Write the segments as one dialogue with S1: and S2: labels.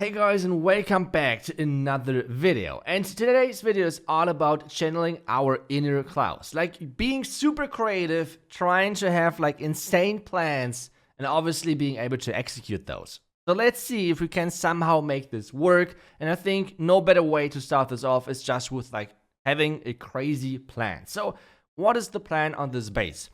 S1: Hey guys, and welcome back to another video. And today's video is all about channeling our inner KLAUS. Like being super creative, trying to have like insane plans, and obviously being able to execute those. So let's see if we can somehow make this work. And I think no better way to start this off is just with like having a crazy plan. So what is the plan on this base?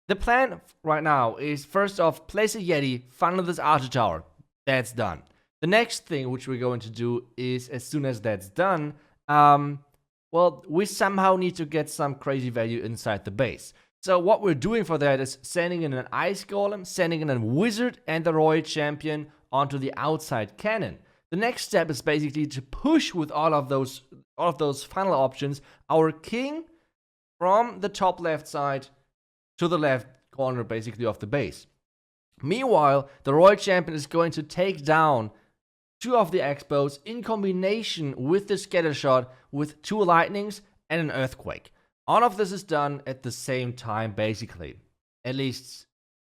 S1: The plan right now is, first off, place a Yeti, funnel this Archer Tower. That's done. The next thing which we're going to do is, as soon as that's done, well, we somehow need to get some crazy value inside the base. So what we're doing for that is sending in an Ice Golem, sending in a Wizard and the Royal Champion onto the outside cannon. The next step is basically to push with all of those final options our king from the top left side to the left corner basically of the base. Meanwhile, the Royal Champion is going to take down two of the Expos in combination with the Scatter Shot with two Lightnings and an Earthquake. All of this is done at the same time basically. At least,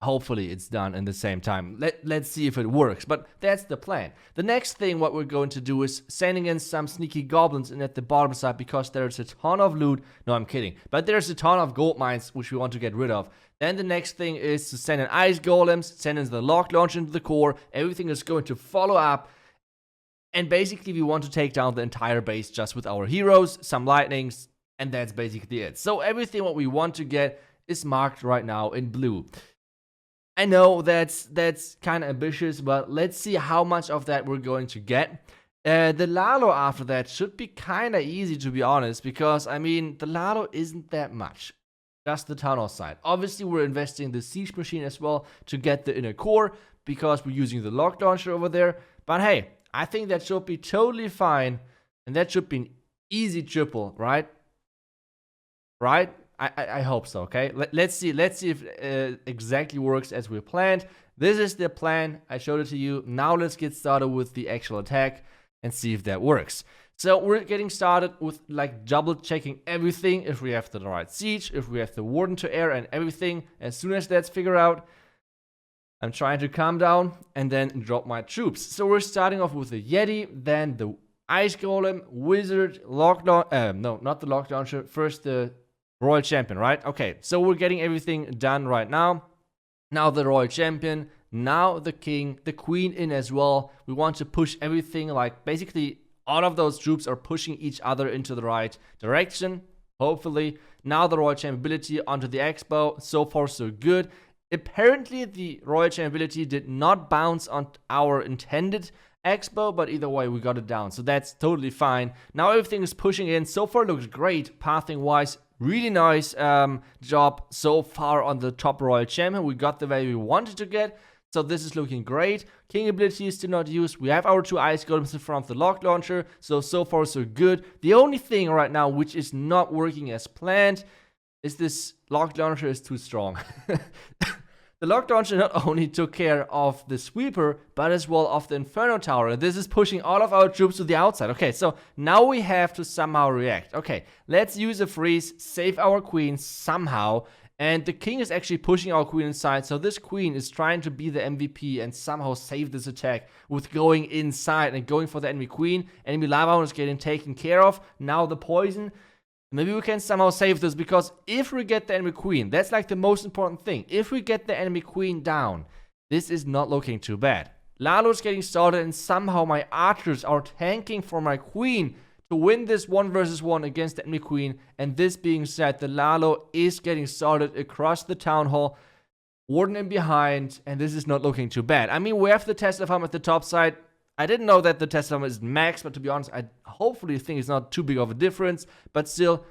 S1: hopefully it's done in the same time. Let's see if it works, but that's the plan. The next thing what we're going to do is sending in some sneaky goblins in at the bottom side because there's a ton of loot. No, I'm kidding. But there's a ton of gold mines which we want to get rid of. Then the next thing is to send in Ice Golems, send in the Lock Launcher into the core. Everything is going to follow up. And basically we want to take down the entire base just with our heroes, some lightnings, and that's basically it. So everything what we want to get is marked right now in blue. I know that's kind of ambitious, but let's see how much of that we're going to get. The Lalo after that should be kind of easy, to be honest, because, I mean, the Lalo isn't that much. Just the town hall side. Obviously, we're investing the siege machine as well to get the inner core, because we're using the lock launcher over there. But hey, I think that should be totally fine, and that should be an easy triple, right? Right? I hope so, okay? Let's see if it exactly works as we planned. This is the plan. I showed it to you. Now let's get started with the actual attack and see if that works. So we're getting started with like double checking everything, if we have the right siege, if we have the warden to air and everything. As soon as that's figured out, I'm trying to calm down and then drop my troops. So we're starting off with the Yeti, then the Ice Golem, Wizard, Lock Launcher, no, not the Lock Launcher, first the Royal Champion, right? Okay, so we're getting everything done right now. Now the Royal Champion, now the King, the Queen in as well. We want to push everything, like basically all of those troops are pushing each other into the right direction, hopefully. Now the Royal Champion ability onto the Expo, so far so good. Apparently, the Royal Champion ability did not bounce on our intended Expo, but either way, we got it down. So that's totally fine. Now everything is pushing in. So far looks great, pathing-wise. Really nice job so far on the top Royal Champion. We got the value we wanted to get. So this is looking great. King ability is still not used. We have our two Ice Golems in front of the Lock Launcher. So far so good. The only thing right now which is not working as planned is this Lock Launcher is too strong. The Lock Launcher not only took care of the Sweeper, but as well of the Inferno Tower. This is pushing all of our troops to the outside. Okay, so now we have to somehow react. Okay, let's use a freeze, save our Queen somehow. And the King is actually pushing our Queen inside. So this Queen is trying to be the MVP and somehow save this attack with going inside and going for the enemy Queen. Enemy Lava is getting taken care of. Now the poison. Maybe we can somehow save this, because if we get the enemy Queen, that's like the most important thing. If we get the enemy Queen down, this is not looking too bad. Lalo's getting started and somehow my archers are tanking for my Queen to win this 1 versus 1 against the enemy Queen. And this being said, the Lalo is getting started across the town hall, warden in behind, and this is not looking too bad. I mean, we have the Tesla farm at the top side. I didn't know that the Tesla farm is max, but to be honest, I hopefully think it's not too big of a difference. But still,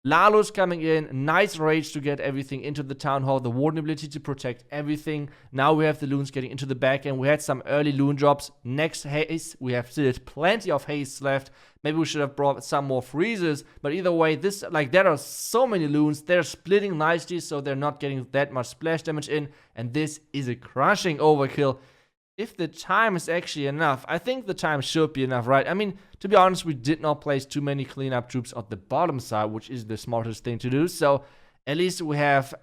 S1: Lalo's coming in, nice rage to get everything into the town hall, the warden ability to protect everything. Now we have the loons getting into the back end. We had some early loon drops. Next haste, we have still plenty of haste left. Maybe we should have brought some more freezes, but either way, this, like, there are so many loons. They're splitting nicely, so they're not getting that much splash damage in, and this is a crushing overkill. If the time is actually enough, I think the time should be enough, right? I mean, to be honest, we did not place too many cleanup troops on the bottom side, which is the smartest thing to do. So at least we have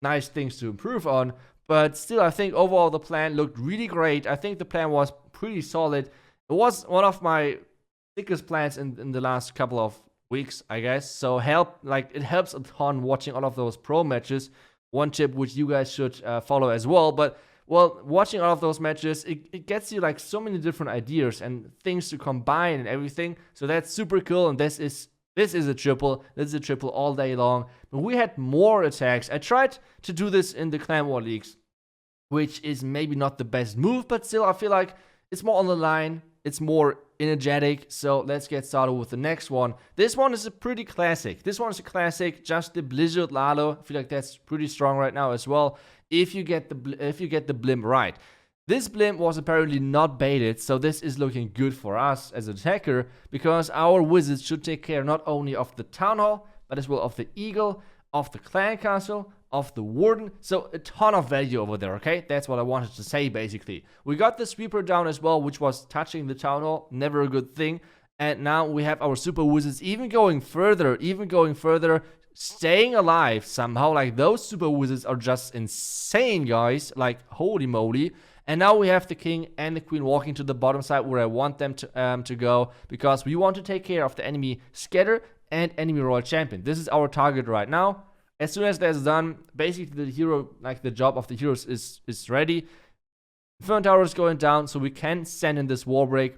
S1: nice things to improve on. But still, I think overall the plan looked really great. I think the plan was pretty solid. It was one of my thickest plans in the last couple of weeks, I guess. So it helps a ton watching all of those pro matches. One tip which you guys should follow as well. But well, watching all of those matches, it gets you like so many different ideas and things to combine and everything. So that's super cool. And this is a triple. This is a triple all day long. But we had more attacks. I tried to do this in the Clan War Leagues, which is maybe not the best move, but still I feel like it's more on the line. It's more energetic. So let's get started with the next one. This one is a pretty classic. This one is a classic. Just the Blizzard Lalo. I feel like that's pretty strong right now as well. If you get the blimp right. This blimp was apparently not baited, so this is looking good for us as an attacker, because our wizards should take care not only of the town hall, but as well of the eagle, of the clan castle, of the warden. So a ton of value over there, okay? That's what I wanted to say, basically. We got the sweeper down as well, which was touching the town hall. Never a good thing. And now we have our super wizards even going further, staying alive somehow. Like, those super wizards are just insane, guys. Like, holy moly. And now we have the king and the queen walking to the bottom side where I want them to go, because we want to take care of the enemy scatter and enemy royal champion. This is our target right now. As soon as that's done, basically the hero, like the job of the heroes is ready. Inferno Tower is going down, so we can send in this war break,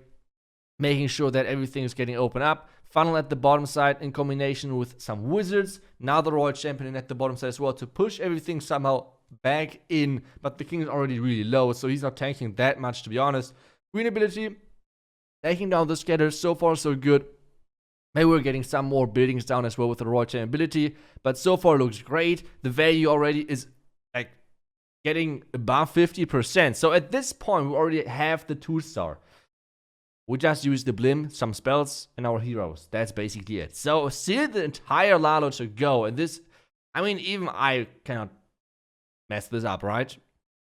S1: making sure that everything is getting open up. Funnel at the bottom side in combination with some wizards. Now the royal champion at the bottom side as well to push everything somehow back in. But the king is already really low, so he's not tanking that much, to be honest. Green ability, taking down the scatter. So far so good. Maybe we're getting some more buildings down as well with the royal champion ability, but so far looks great. The value already is like getting above 50%. So at this point we already have the 2-star. We just use the blimp, some spells, and our heroes. That's basically it. So still the entire Lalo to go. And this, I mean, even I cannot mess this up, right?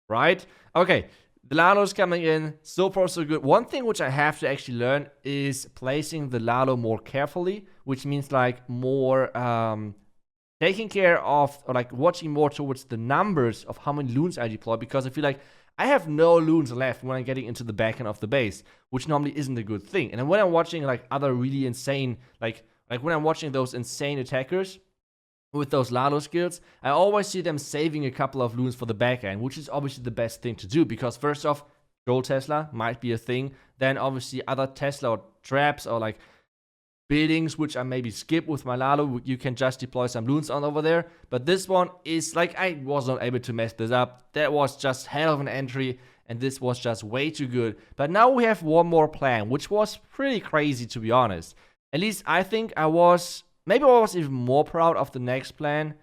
S1: Right? Okay, the Lalo's coming in. So far, so good. One thing which I have to actually learn is placing the Lalo more carefully, which means like more taking care of, or like watching more towards the numbers of how many loons I deploy, because I feel like I have no loons left when I'm getting into the back end of the base, which normally isn't a good thing. And then when I'm watching like other really insane, like when I'm watching those insane attackers with those Lalo skills, I always see them saving a couple of loons for the back end, which is obviously the best thing to do, because first off, Gold Tesla might be a thing. Then obviously other Tesla or traps or like buildings which I maybe skip with my Lalo, you can just deploy some loons on over there. But this one is like, I was not able to mess this up. That was just hell of an entry, and this was just way too good. But now we have one more plan, which was pretty crazy, to be honest. At least I think I was, maybe I was even more proud of the next plan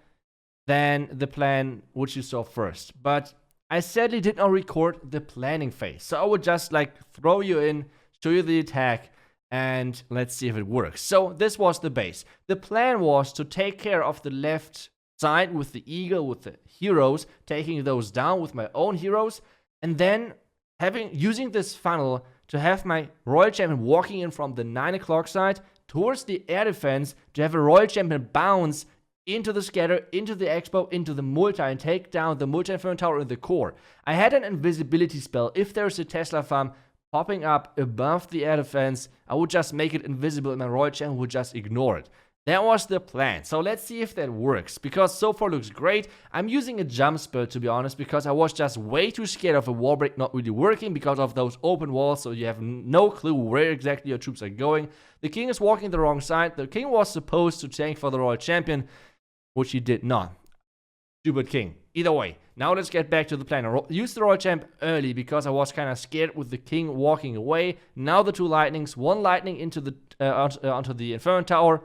S1: than the plan which you saw first. But I sadly did not record the planning phase, so I would just like throw you in, show you the attack, and let's see if it works. So this was the base. The plan was to take care of the left side with the eagle, with the heroes, taking those down with my own heroes, and then using this funnel to have my royal champion walking in from the 9 o'clock side towards the air defense, to have a royal champion bounce into the scatter, into the expo, into the multi, and take down the multi-inferno tower in the core. I had an invisibility spell. If there's a Tesla farm popping up above the air defense, I would just make it invisible and my royal champion would just ignore it. That was the plan. So let's see if that works, because so far looks great. I'm using a jump spell, to be honest, because I was just way too scared of a wall break not really working because of those open walls, so you have no clue where exactly your troops are going. The king is walking the wrong side. The king was supposed to tank for the royal champion, which he did not. Stupid king. Either way, now let's get back to the plan. I used the royal champ early because I was kind of scared with the king walking away. Now the two lightnings, one lightning into the onto the inferno tower.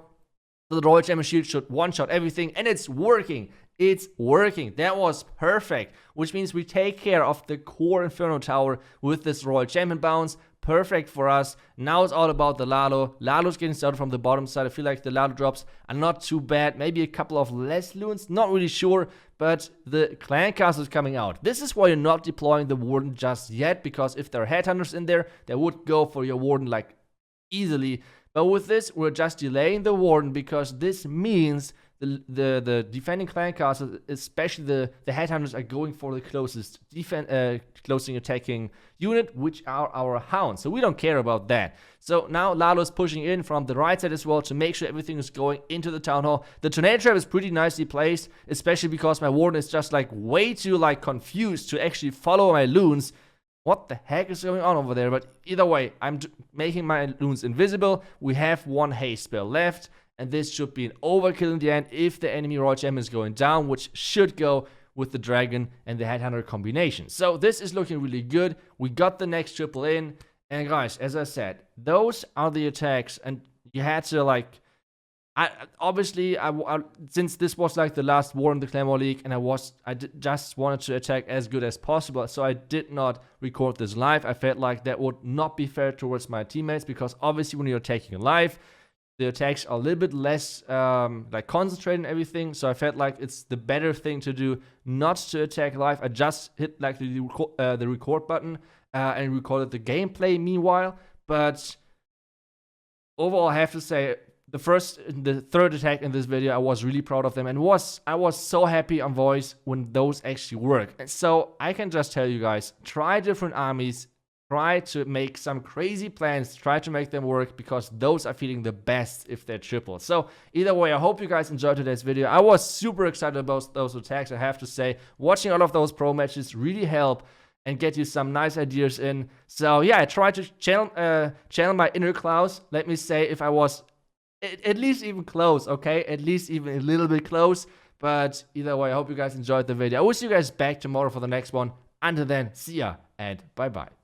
S1: So the royal champion shield should one-shot everything, and it's working. It's working. That was perfect, which means we take care of the core inferno tower with this royal champion bounce. Perfect for us. Now it's all about the Lalo. Lalo's getting started from the bottom side. I feel like the Lalo drops are not too bad. Maybe a couple of less loons. Not really sure. But the clan castle is coming out. This is why you're not deploying the warden just yet. Because if there are headhunters in there, they would go for your warden like easily. But with this, we're just delaying the warden, because this means the defending clan castles, especially the headhunters, are going for the closest closing attacking unit, which are our hounds. So we don't care about that. So now Lalo is pushing in from the right side as well to make sure everything is going into the town hall. The tornado trap is pretty nicely placed, especially because my warden is just like way too like confused to actually follow my loons. What the heck is going on over there? But either way, I'm making my loons invisible. We have one haste spell left, and this should be an overkill in the end if the enemy Royal Gem is going down, which should go with the dragon and the headhunter combination. So this is looking really good. We got the next triple in, and guys, as I said, those are the attacks, and you had to like, obviously, since this was like the last war in the Claymore League, and I just wanted to attack as good as possible, so I did not record this live. I felt like that would not be fair towards my teammates, because obviously when you're attacking live, the attacks are a little bit less like concentrated and everything, so I felt like it's the better thing to do not to attack live. I just hit like the record button and recorded the gameplay meanwhile, but overall I have to say, the third attack in this video, I was really proud of them, and I was so happy on voice when those actually work. And so I can just tell you guys, try different armies, try to make some crazy plans, try to make them work, because those are feeling the best if they're triple. So either way, I hope you guys enjoyed today's video. I was super excited about those attacks, I have to say. Watching all of those pro matches really helped and get you some nice ideas in. So yeah, I tried to channel my inner KLAUS. Let me say if I was at least even close, okay? At least even a little bit close. But either way, I hope you guys enjoyed the video. I will see you guys back tomorrow for the next one. Until then, see ya and bye-bye.